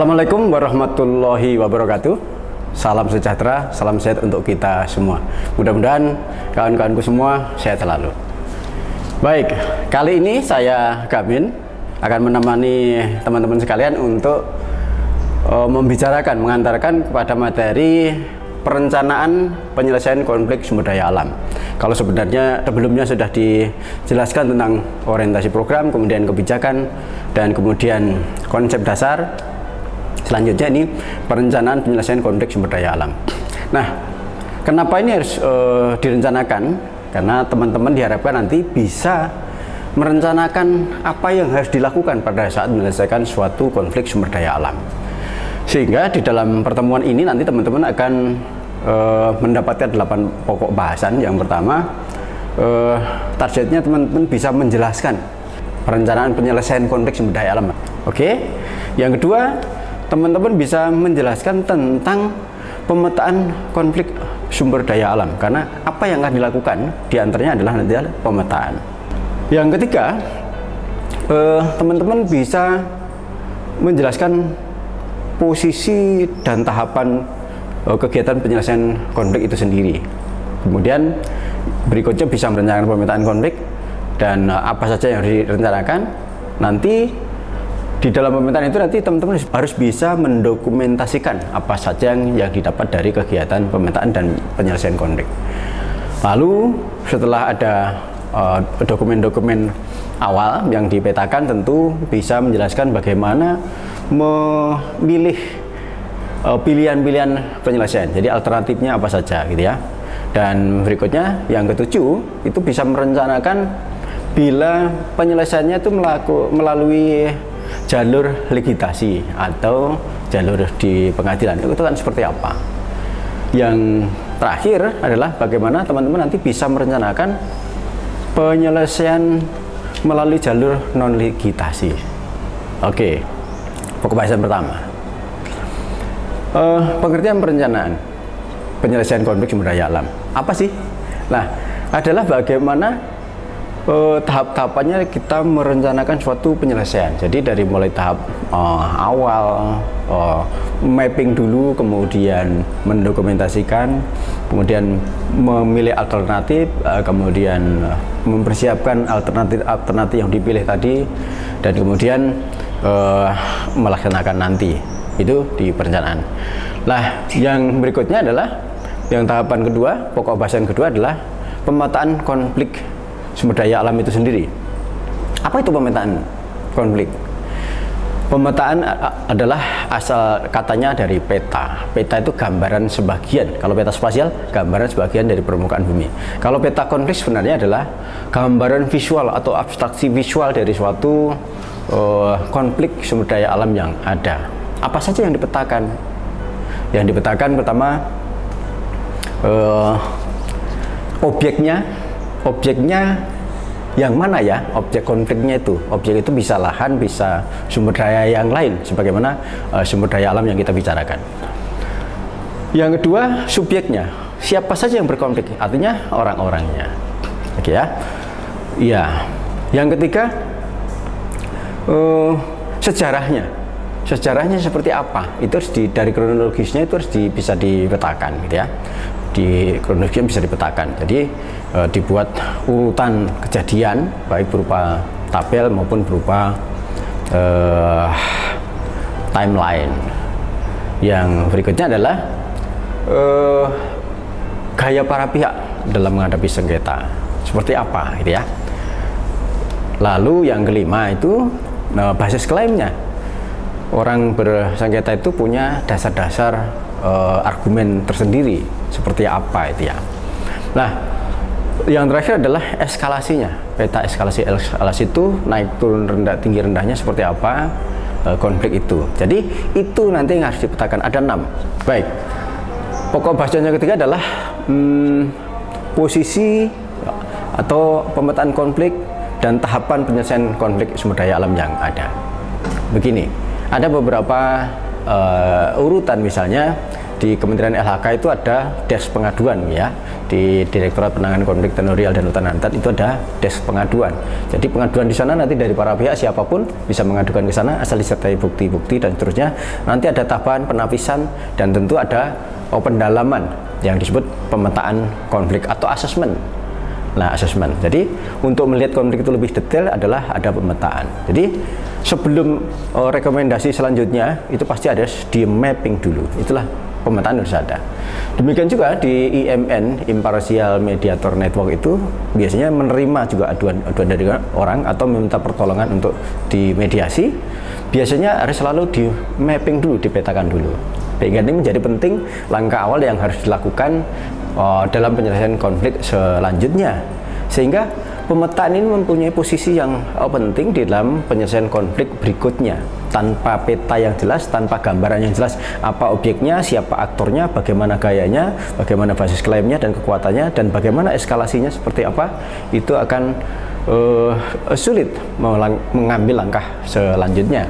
Assalamualaikum warahmatullahi wabarakatuh. Salam sejahtera, salam sehat untuk kita semua. Mudah-mudahan kawan-kawanku semua sehat selalu. Baik, kali ini saya Gamin akan menemani teman-teman sekalian untuk membicarakan, mengantarkan kepada materi perencanaan penyelesaian konflik sumber daya alam. Kalau sebenarnya sebelumnya sudah dijelaskan tentang orientasi program, kemudian kebijakan, dan kemudian konsep dasar. Selanjutnya ini perencanaan penyelesaian konflik sumber daya alam. Nah, kenapa ini harus direncanakan? Karena teman-teman diharapkan nanti bisa merencanakan apa yang harus dilakukan pada saat menyelesaikan suatu konflik sumber daya alam. Sehingga di dalam pertemuan ini nanti teman-teman akan mendapatkan 8 pokok bahasan. Yang pertama, targetnya teman-teman bisa menjelaskan perencanaan penyelesaian konflik sumber daya alam. Oke. Yang kedua, teman-teman bisa menjelaskan tentang pemetaan konflik sumber daya alam, karena apa yang akan dilakukan diantaranya adalah nanti pemetaan. Yang ketiga, teman-teman bisa menjelaskan posisi dan tahapan kegiatan penyelesaian konflik itu sendiri. Kemudian berikutnya bisa merencanakan pemetaan konflik dan apa saja yang direncanakan. Nanti di dalam pemetaan itu nanti teman-teman harus bisa mendokumentasikan apa saja yang didapat dari kegiatan pemetaan dan penyelesaian konflik. Lalu setelah ada dokumen-dokumen awal yang dipetakan, tentu bisa menjelaskan bagaimana memilih pilihan-pilihan penyelesaian. Jadi alternatifnya apa saja gitu ya. Dan berikutnya yang ketujuh itu bisa merencanakan bila penyelesaiannya itu melalui jalur legitasi atau jalur di pengadilan, itu kan seperti apa. Yang terakhir adalah bagaimana teman-teman nanti bisa merencanakan penyelesaian melalui jalur non legitasi. Oke, pokok bahasan pertama, pengertian perencanaan penyelesaian konflik sumber daya alam apa sih? Nah, adalah bagaimana tahap-tahapannya kita merencanakan suatu penyelesaian. Jadi dari mulai tahap awal, mapping dulu, kemudian mendokumentasikan, kemudian memilih alternatif, kemudian mempersiapkan alternatif yang dipilih tadi, dan kemudian melaksanakan nanti. Itu di perencanaan. Nah, yang berikutnya adalah yang tahapan kedua, pokok bahasan kedua adalah pemetaan konflik sumber daya alam itu sendiri. Apa itu pemetaan konflik? Pemetaan adalah asal katanya dari peta. Peta itu gambaran sebagian. Kalau peta spasial, gambaran sebagian dari permukaan bumi. Kalau peta konflik sebenarnya adalah gambaran visual atau abstraksi visual dari suatu konflik sumber daya alam yang ada. Apa saja yang dipetakan? Yang dipetakan pertama objeknya yang mana ya, objek konfliknya itu. Objek itu bisa lahan, bisa sumber daya yang lain, sebagaimana sumber daya alam yang kita bicarakan. Yang kedua, subjeknya. Siapa saja yang berkonflik? Artinya orang-orangnya. Oke ya. Iya. Yang ketiga, sejarahnya. Sejarahnya seperti apa? Itu harus dari kronologisnya itu harus bisa dipetakan gitu ya. Di kronologisnya bisa dipetakan. Jadi dibuat urutan kejadian baik berupa tabel maupun berupa timeline. Yang berikutnya adalah gaya para pihak dalam menghadapi sengketa seperti apa gitu ya. Lalu yang kelima itu basis klaimnya. Orang bersengketa itu punya dasar-dasar argumen tersendiri seperti apa itu ya. Nah, yang terakhir adalah eskalasinya. Peta eskalasi itu naik turun rendah tinggi rendahnya seperti apa konflik itu. Jadi itu nanti yang harus dipetakan. Ada 6. Baik. Pokok bahasan yang ketiga adalah posisi atau pemetaan konflik dan tahapan penyelesaian konflik sumber daya alam yang ada. Begini, ada beberapa urutan, misalnya di Kementerian LHK itu ada desk pengaduan ya, di Direktorat Penanganan Konflik Teritorial dan Hutan Habitat itu ada desk pengaduan. Jadi pengaduan di sana nanti dari para pihak siapapun bisa mengadukan ke sana asal disertai bukti-bukti dan seterusnya. Nanti ada tahapan penapisan dan tentu ada pendalaman yang disebut pemetaan konflik atau asesmen. Nah, asesmen. Jadi untuk melihat konflik itu lebih detail adalah ada pemetaan. Jadi sebelum rekomendasi selanjutnya itu pasti ada di mapping dulu. Itulah pemetaan harus ada. Demikian juga di IMN, Impartial Mediator Network, itu biasanya menerima juga aduan dari orang atau meminta pertolongan untuk dimediasi. Biasanya harus selalu di mapping dulu, dipetakan dulu. Sehingga ini menjadi penting langkah awal yang harus dilakukan dalam penyelesaian konflik selanjutnya. Sehingga pemetaan ini mempunyai posisi yang penting di dalam penyelesaian konflik berikutnya. Tanpa peta yang jelas, tanpa gambaran yang jelas, apa objeknya, siapa aktornya, bagaimana gayanya, bagaimana basis klaimnya dan kekuatannya, dan bagaimana eskalasinya seperti apa, itu akan sulit mengambil langkah selanjutnya.